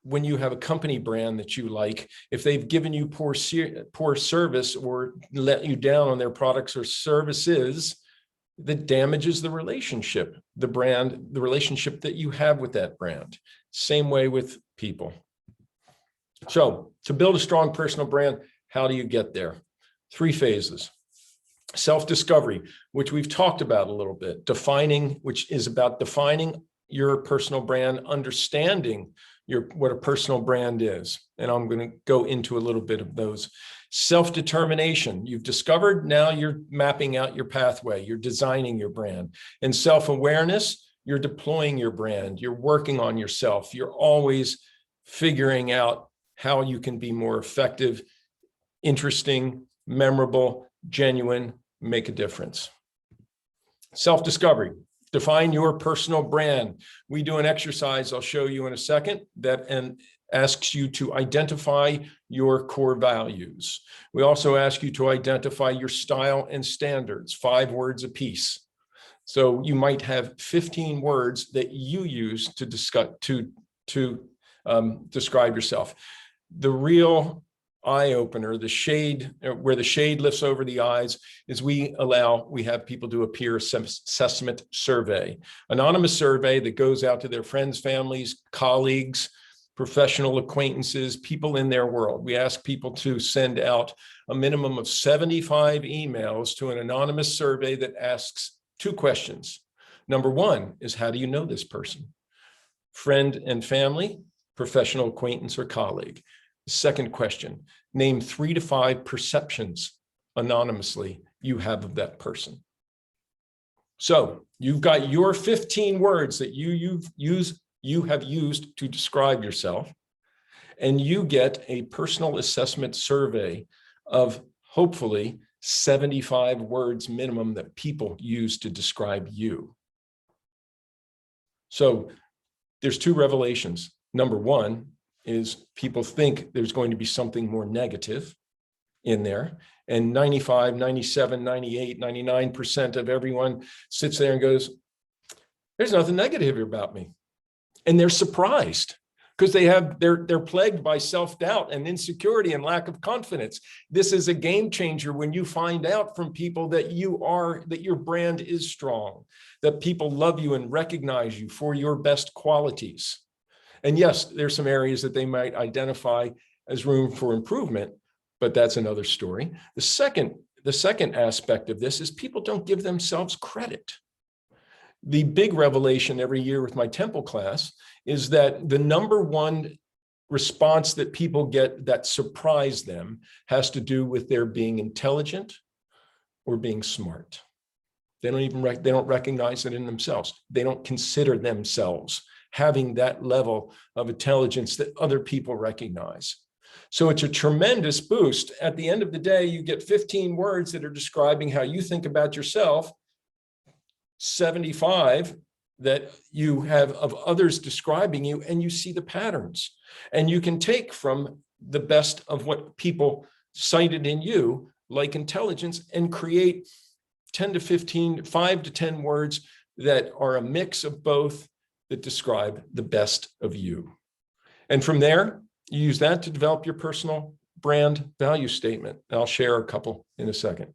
when you have a company brand that you like, if they've given you poor service or let you down on their products or services, that damages the relationship, the brand, the relationship that you have with that brand. Same way with people. So to build a strong personal brand, how do you get there? 3 phases. Self-discovery, which we've talked about a little bit, which is about defining your personal brand, understanding what a personal brand is. And I'm going to go into a little bit of those. Self-determination, you've discovered, now you're mapping out your pathway, you're designing your brand. And self-awareness, you're deploying your brand, you're working on yourself, you're always figuring out how you can be more effective, interesting, memorable, genuine, make a difference. Self-discovery. Define your personal brand. We do an exercise I'll show you in a second that asks you to identify your core values. We also ask you to identify your style and standards, 5 words apiece. So you might have 15 words that you use to describe yourself. The real eye opener, the shade, where the shade lifts over the eyes, is we have people do a peer assessment survey, anonymous survey that goes out to their friends, families, colleagues, professional acquaintances, people in their world. We ask people to send out a minimum of 75 emails to an anonymous survey that asks 2 questions. Number 1 is, how do you know this person? Friend and family, professional acquaintance, or colleague. Second question, name 3 to 5 perceptions anonymously you have of that person. So you've got your 15 words that you have used to describe yourself, and you get a personal assessment survey of hopefully 75 words minimum that people use to describe you. So there's 2 revelations. Number 1 is people think there's going to be something more negative in there. And 95, 97, 98, 99% of everyone sits there and goes, there's nothing negative about me. And they're surprised, because they're plagued by self-doubt and insecurity and lack of confidence. This is a game changer when you find out from people that your brand is strong, that people love you and recognize you for your best qualities. And yes, there's some areas that they might identify as room for improvement, but that's another story. The second aspect of this is people don't give themselves credit. The big revelation every year with my Temple class is that the number one response that people get that surprise them has to do with their being intelligent or being smart. They don't recognize it in themselves. They don't consider themselves having that level of intelligence that other people recognize. So it's a tremendous boost. At the end of the day, you get 15 words that are describing how you think about yourself, 75 that you have of others describing you, and you see the patterns. And you can take from the best of what people cited in you, like intelligence, and create 10 to 15, 5 to 10 words that are a mix of both that describe the best of you. And from there, you use that to develop your personal brand value statement. I'll share a couple in a second.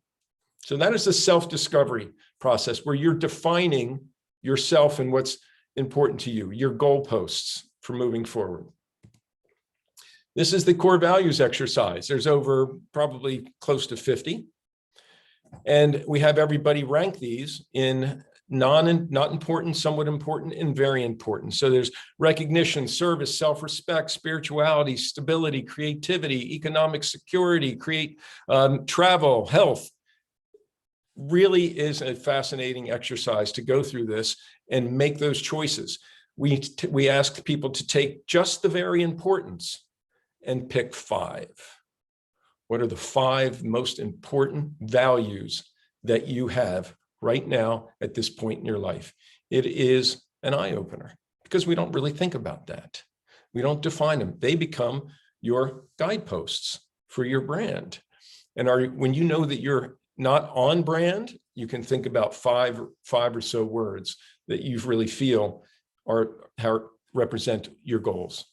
So that is the self-discovery process where you're defining yourself and what's important to you, your goalposts for moving forward. This is the core values exercise. There's over probably close to 50. And we have everybody rank these in not important, somewhat important, and very important. So there's recognition, service, self-respect, spirituality, stability, creativity, economic security, travel, health. Really is a fascinating exercise to go through this and make those choices. We asked people to take just the very importants and pick 5. What are the 5 most important values that you have right now at this point in your life? It is an eye-opener because we don't really think about that. We don't define them. They become your guideposts for your brand. And when you know that you're not on brand, you can think about five or so words that you really feel represent your goals.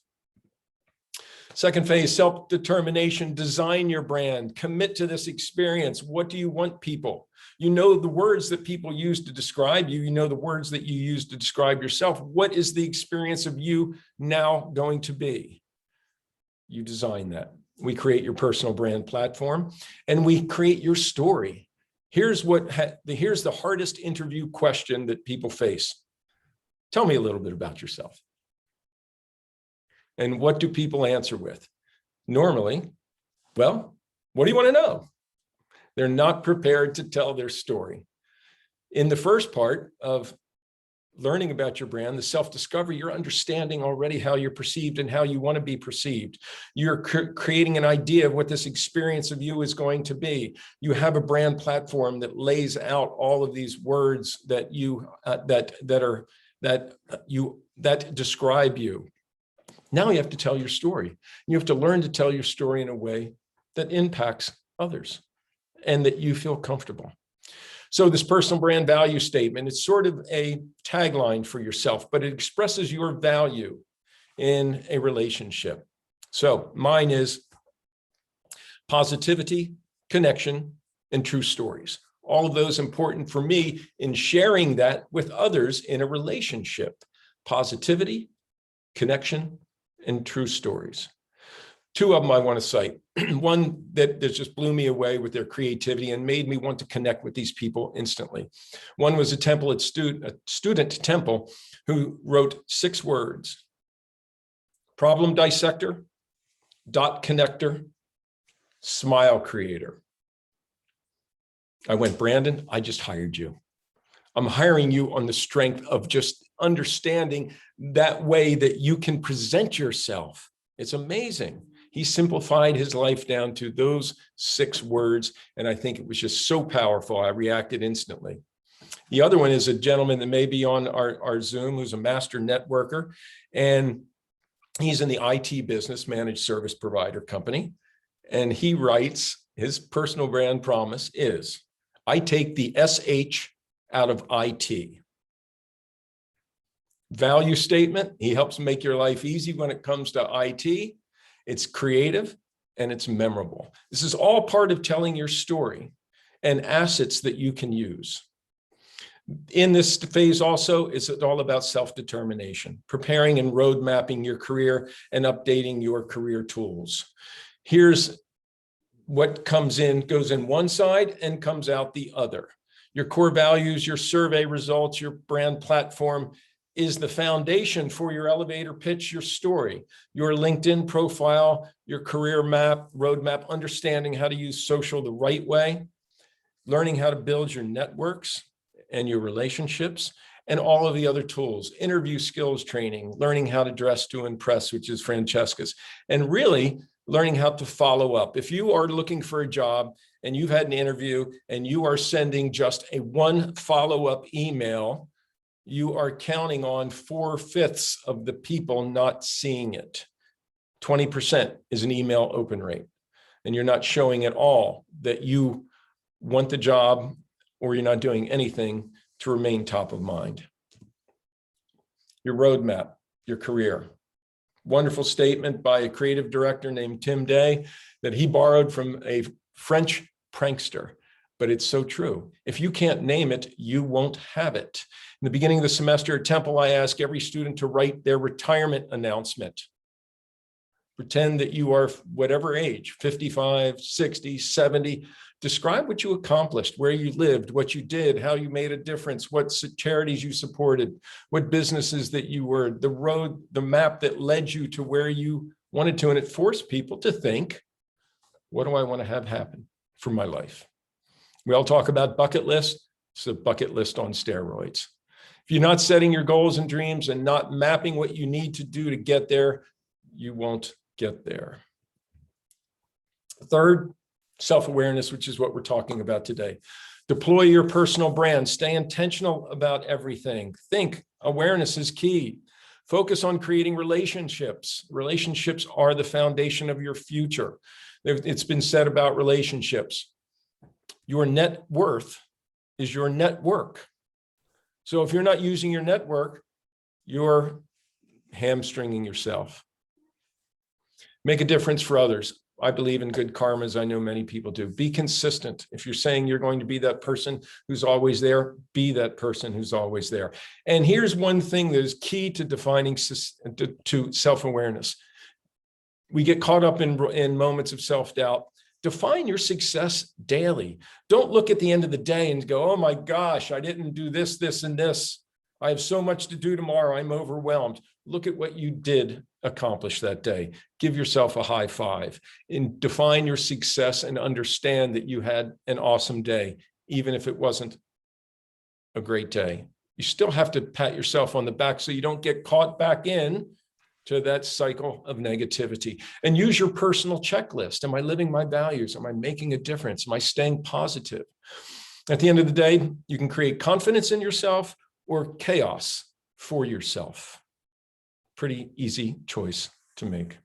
Second phase, self-determination, design your brand, commit to this experience. What do you want people? You know the words that people use to describe you. You know the words that you use to describe yourself. What is the experience of you now going to be? You design that. We create your personal brand platform and we create your story. Here's the hardest interview question that people face. Tell me a little bit about yourself. And what do people answer with? Normally, well, what do you want to know? They're not prepared to tell their story. In the first part of learning about your brand, the self-discovery, you're understanding already how you're perceived and how you want to be perceived. You're creating an idea of what this experience of you is going to be. You have a brand platform that lays out all of these words that describe you. Now you have to tell your story. You have to learn to tell your story in a way that impacts others and that you feel comfortable. So this personal brand value statement, it's sort of a tagline for yourself, but it expresses your value in a relationship. So mine is positivity, connection, and true stories. All of those important for me in sharing that with others in a relationship. Positivity, connection, and true stories. 2 of them I want to cite. One that just blew me away with their creativity and made me want to connect with these people instantly. One was a student at Temple who wrote 6 words: problem dissector, dot connector, smile creator. I went, Brandon, I just hired you. I'm hiring you on the strength of just understanding that way that you can present yourself. It's amazing. He simplified his life down to those 6 words. And I think it was just so powerful. I reacted instantly. The other one is a gentleman that may be on our Zoom who's a master networker. And he's in the IT business, managed service provider company. And he writes, his personal brand promise is, I take the SH out of IT. value statement. He helps make your life easy when it comes to IT. It's creative and it's memorable. This is all part of telling your story and assets that you can use. In this phase also, it's all about self-determination, preparing and road mapping your career and updating your career tools. Here's what goes in one side and comes out the other. Your core values, your survey results, your brand platform is the foundation for your elevator pitch, your story, your LinkedIn profile, your career map, roadmap, understanding how to use social the right way, learning how to build your networks and your relationships, and all of the other tools, interview skills training, learning how to dress to impress, which is Francesca's, and really learning how to follow up. If you are looking for a job and you've had an interview and you are sending just one follow-up email, you are counting on 4/5 of the people not seeing it. 20% is an email open rate. And you're not showing at all that you want the job, or you're not doing anything to remain top of mind. Your roadmap, your career. Wonderful statement by a creative director named Tim Day that he borrowed from a French prankster, but it's so true. If you can't name it, you won't have it. In the beginning of the semester at Temple, I ask every student to write their retirement announcement. Pretend that you are whatever age, 55, 60, 70. Describe what you accomplished, where you lived, what you did, how you made a difference, what charities you supported, what businesses that you were, the road, the map that led you to where you wanted to. And it forced people to think, what do I want to have happen for my life? We all talk about bucket list. It's a bucket list on steroids. If you're not setting your goals and dreams and not mapping what you need to do to get there, you won't get there. Third, self-awareness, which is what we're talking about today. Deploy your personal brand. Stay intentional about everything. Think. Awareness is key. Focus on creating relationships. Relationships are the foundation of your future. It's been said about relationships. Your net worth is your network. So if you're not using your network, you're hamstringing yourself. Make a difference for others. I believe in good karma, as I know many people do. Be consistent. If you're saying you're going to be that person who's always there, be that person who's always there. And here's one thing that is key to defining to self-awareness. We get caught up in moments of self-doubt. Define your success daily. Don't look at the end of the day and go, oh my gosh, I didn't do this, this, and this. I have so much to do tomorrow. I'm overwhelmed. Look at what you did accomplish that day. Give yourself a high five and define your success and understand that you had an awesome day, even if it wasn't a great day. You still have to pat yourself on the back so you don't get caught back in to that cycle of negativity. And use your personal checklist. Am I living my values? Am I making a difference? Am I staying positive? At the end of the day, you can create confidence in yourself or chaos for yourself. Pretty easy choice to make.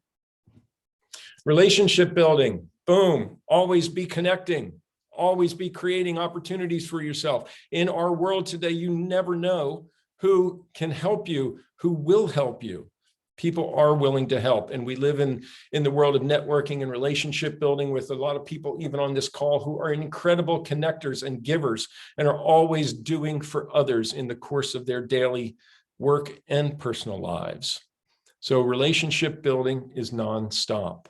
Relationship building, boom, always be connecting, always be creating opportunities for yourself. In our world today, you never know who can help you, who will help you. People are willing to help. And we live in the world of networking and relationship building with a lot of people, even on this call, who are incredible connectors and givers and are always doing for others in the course of their daily work and personal lives. So relationship building is nonstop.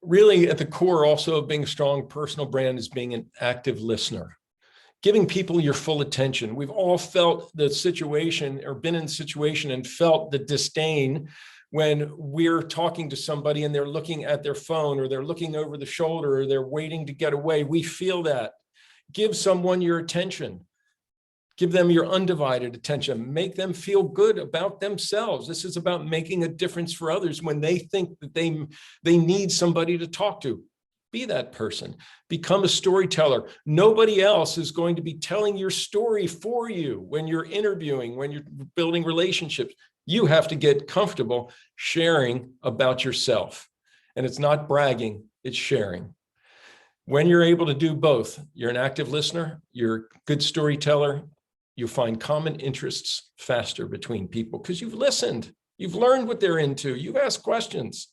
Really, at the core also of being a strong personal brand is being an active listener. Giving people your full attention. We've all felt the situation or been in the situation and felt the disdain when we're talking to somebody and they're looking at their phone or they're looking over the shoulder or they're waiting to get away. We feel that. Give someone your attention. Give them your undivided attention. Make them feel good about themselves. This is about making a difference for others when they think that they need somebody to talk to. Be that person. Become a storyteller. Nobody else is going to be telling your story for you when you're interviewing, when you're building relationships. You have to get comfortable sharing about yourself. And it's not bragging, it's sharing. When you're able to do both, you're an active listener, you're a good storyteller, you find common interests faster between people because you've listened, you've learned what they're into, you've asked questions.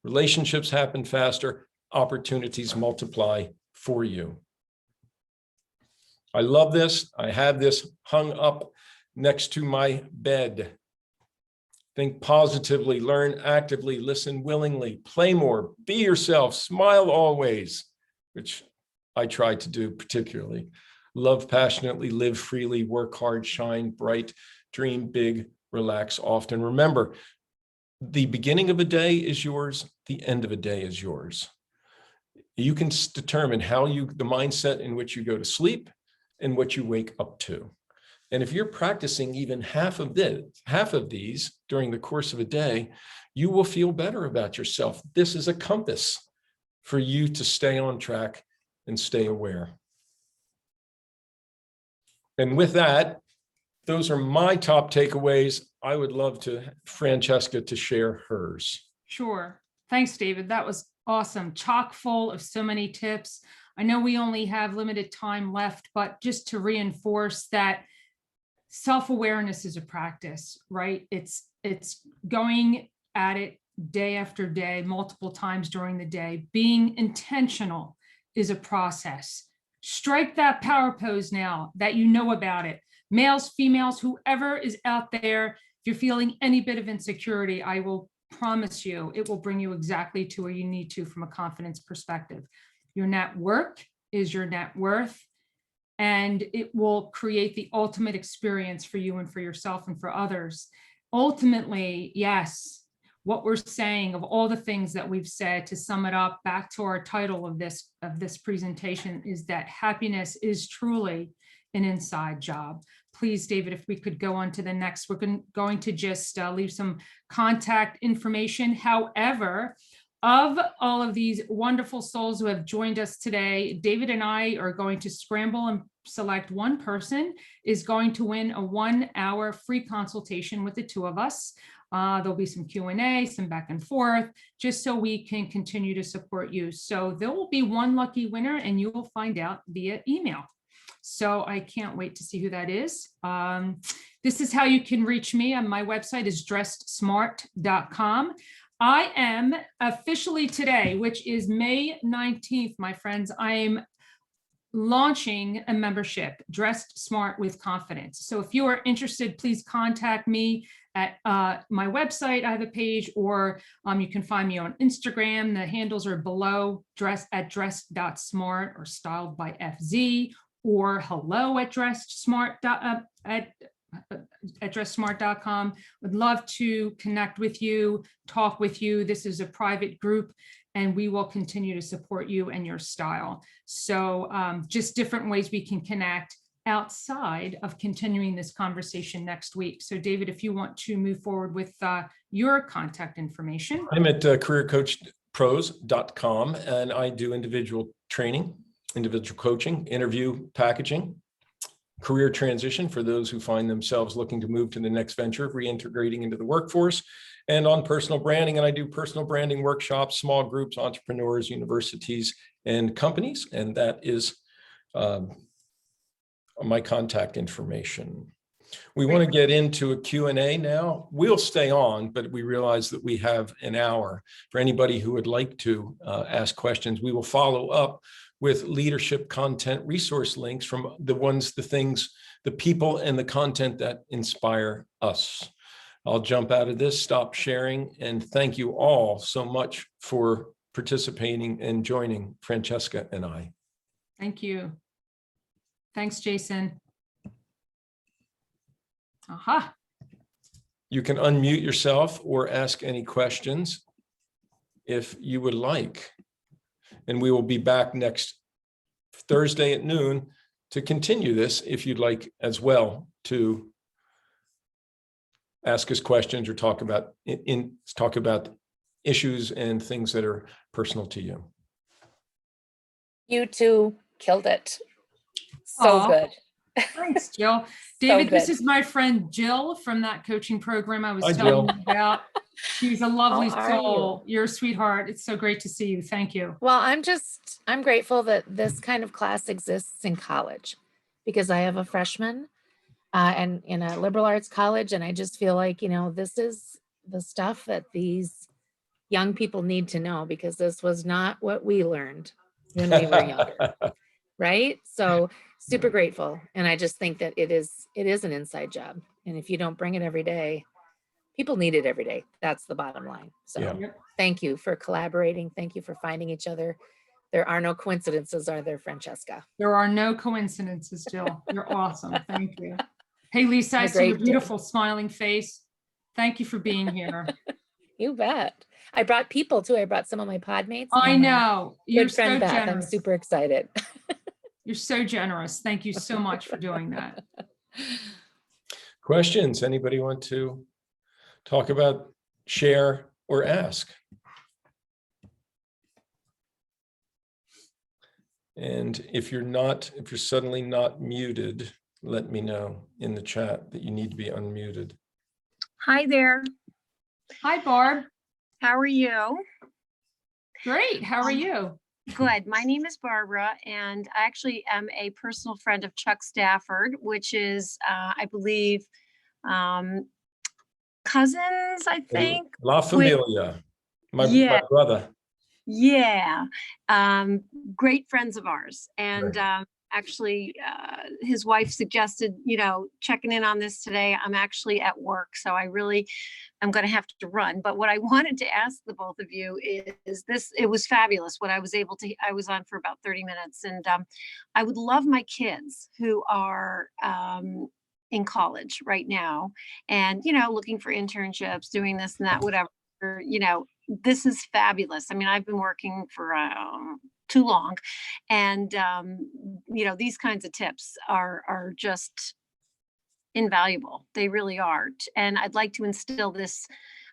Relationships happen faster, opportunities multiply for you. I love this. I have this hung up next to my bed. Think positively, learn actively, listen willingly, play more, be yourself, smile always, which I try to do particularly. Love passionately, live freely, work hard, shine bright, dream big, relax often. Remember, the beginning of a day is yours, the end of a day is yours. You can determine the mindset in which you go to sleep and what you wake up to. And if you're practicing even half of these during the course of a day, you will feel better about yourself. This is a compass for you to stay on track and stay aware. And with that, those are my top takeaways. I would love Francesca to share hers. Sure. Thanks, David. That was awesome. Chock full of so many tips. I know we only have limited time left, but just to reinforce that self-awareness is a practice, right? It's going at it day after day, multiple times during the day. Being intentional is a process. Strike that power pose now that you know about it. Males, females, whoever is out there, if you're feeling any bit of insecurity, I will promise you it will bring you exactly to where you need to from a confidence perspective. Your network is your net worth, and it will create the ultimate experience for you and for yourself and for others. Ultimately, yes, what we're saying of all the things that we've said, to sum it up back to our title of this presentation, is that happiness is truly an inside job. Please, David, if we could go on to the next, we're going to just leave some contact information. However, of all of these wonderful souls who have joined us today, David and I are going to scramble and select one person is going to win a 1-hour free consultation with the two of us. There'll be some Q&A, some back and forth, just so we can continue to support you. So there will be one lucky winner and you will find out via email. So I can't wait to see who that is. This is how you can reach me. My website is dressedsmart.com. I am officially today, which is May 19th, my friends, I am launching a membership, Dressed Smart with Confidence. So if you are interested, please contact me at my website. I have a page, or you can find me on Instagram. The handles are below, dressed.smart or styled by FZ, or hello at dressedsmart.com. Would love to connect with you, talk with you. This is a private group, and we will continue to support you and your style. So just different ways we can connect outside of continuing this conversation next week. So David, if you want to move forward with your contact information. I'm at careercoachpros.com, and I do individual training, individual coaching, interview packaging, career transition for those who find themselves looking to move to the next venture, reintegrating into the workforce, and on personal branding. And I do personal branding workshops, small groups, entrepreneurs, universities, and companies. And that is my contact information. We want to get into a Q&A now. We'll stay on, but we realize that we have an hour. For anybody who would like to ask questions, we will follow up with leadership content resource links from the people and the content that inspire us. I'll jump out of this, stop sharing, and thank you all so much for participating and joining Francesca and I. Thank you. Thanks, Jason. Aha. You can unmute yourself or ask any questions if you would like. And we will be back next Thursday at noon to continue this if you'd like as well to ask us questions or talk about issues and things that are personal to you. You two killed it. So Aw. good. Thanks, Jill. David, this good. is my friend Jill from that coaching program I was Hi, telling Jill. you about. She's a lovely How are soul. You're a sweetheart. It's so great to see you. Thank you. Well, I'm grateful that this kind of class exists in college, because I have a freshman and in a liberal arts college. And I just feel like, this is the stuff that these young people need to know, because this was not what we learned when we were younger. Right? So super grateful. And I just think that it is an inside job. And if you don't bring it every day, people need it every day. That's the bottom line. So Yeah. thank you for collaborating. Thank you for finding each other. There are no coincidences, are there, Francesca? There are no coincidences, Jill. You're awesome. Thank you. Hey, Lisa, I Have a see your great day. beautiful smiling face. Thank you for being here. You bet. I brought people too. I brought some of my podmates. I and my know. You're Good so friend Beth. I'm generous. super excited. You're so generous. Thank you so much for doing that. Questions? Anybody want to talk about, share, or ask? And if you're suddenly not muted, let me know in the chat that you need to be unmuted. Hi there. Hi, Barb. How are you? Great. How are you? Good. My name is Barbara, and I actually am a personal friend of Chuck Stafford, which is, I believe, cousins, I think. La Familia, my Yeah. brother. Yeah. Great friends of ours. And Right. actually, his wife suggested, checking in on this today. I'm actually at work, so I really am going to have to run. But what I wanted to ask the both of you is this: it was fabulous what I was I was on for about 30 minutes. And I would love my kids who are in college right now and, looking for internships, doing this and that, whatever, this is fabulous. I mean, I've been working for too long, and these kinds of tips are just invaluable. They really are. And I'd like to instill this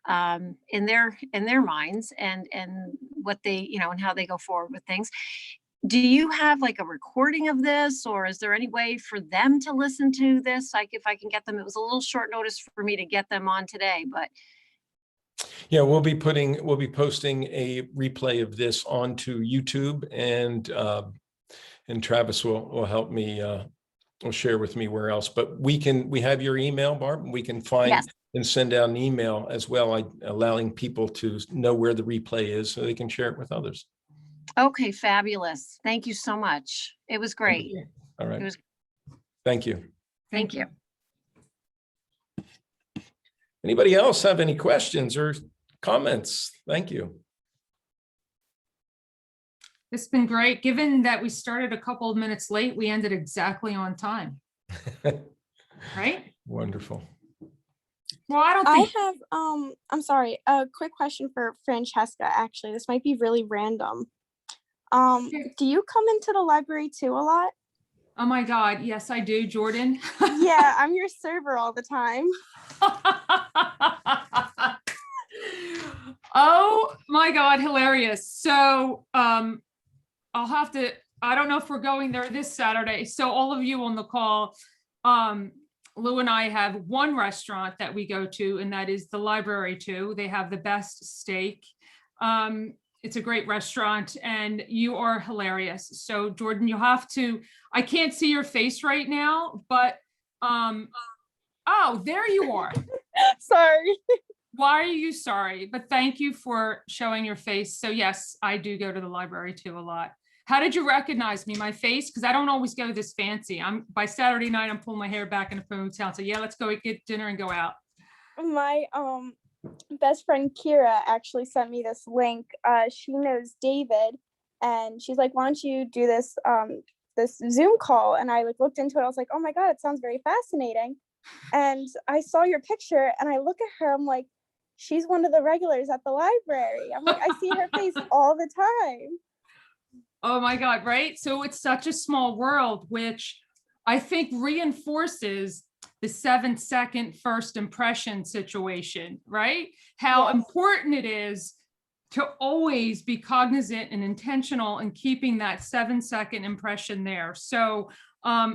in their minds and what they, and how they go forward with things. Do you have like a recording of this, or is there any way for them to listen to this? Like, if I can get them, it was a little short notice for me to get them on today, but Yeah, we'll be posting a replay of this onto YouTube, and Travis will help me, will share with me where else. But we have your email, Barb. We can find yes. and send out an email as well, allowing people to know where the replay is so they can share it with others. Okay, fabulous. Thank you so much. It was great. All right. It was. Thank you. Thank you. Anybody else have any questions or comments? Thank you. It's been great. Given that we started a couple of minutes late, we ended exactly on time. Right? Wonderful. Well, I don't I think have, I'm sorry, a quick question for Francesca, actually. This might be really random. Do you come into the library too a lot? Oh my God. Yes, I do, Jordan. Yeah, I'm your server all the time. Oh my God, hilarious. So I'll have to, I don't know if we're going there this Saturday. So all of you on the call, Lou and I have one restaurant that we go to, and that is the Library too. They have the best steak. It's a great restaurant, and you are hilarious. So Jordan, you have to, I can't see your face right now, but oh, there you are. Sorry. Why are you sorry? But thank you for showing your face. So yes, I do go to the library too a lot. How did you recognize me? My face? Because I don't always go this fancy. By Saturday night, I'm pulling my hair back in a ponytail. So yeah, let's go get dinner and go out. My best friend Kira actually sent me this link. She knows David, and she's like, why don't you do this this Zoom call? And I looked into it. I was like, oh my God, it sounds very fascinating. And I saw your picture, and I look at her, I'm like, she's one of the regulars at the library. I'm like, I see her face all the time. Oh my God, right? So it's such a small world, which I think reinforces the 7-second first impression situation, right? How Yes. important it is to always be cognizant and intentional in keeping that 7-second impression there. So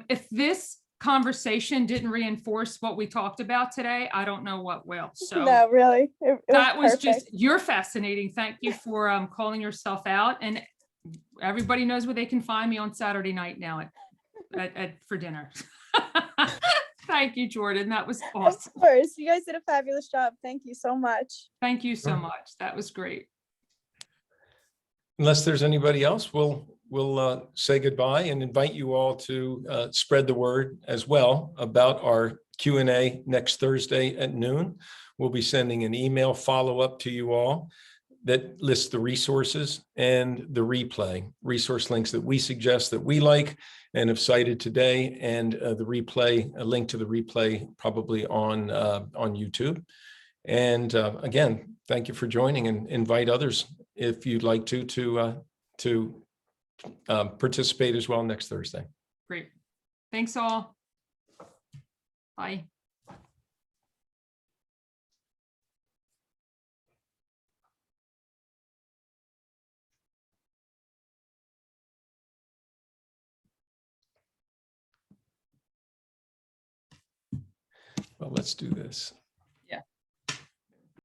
if this conversation didn't reinforce what we talked about today, I don't know what will. So no, really, that was just, perfect. you're fascinating. Thank you for calling yourself out. And everybody knows where they can find me on Saturday night now for dinner. Thank you, Jordan. That was Of awesome. course, you guys did a fabulous job. Thank you so much. Thank you so Sure. much. That was great. Unless there's anybody else, we'll say goodbye and invite you all to spread the word as well about our Q&A next Thursday at noon. We'll be sending an email follow-up to you all that lists the resources and the resource links that we suggest that we like and have cited today, and the replay, a link to the replay probably on YouTube. And again, thank you for joining, and invite others if you'd like to participate as well next Thursday. Great. Thanks all. Bye. Well, let's do this.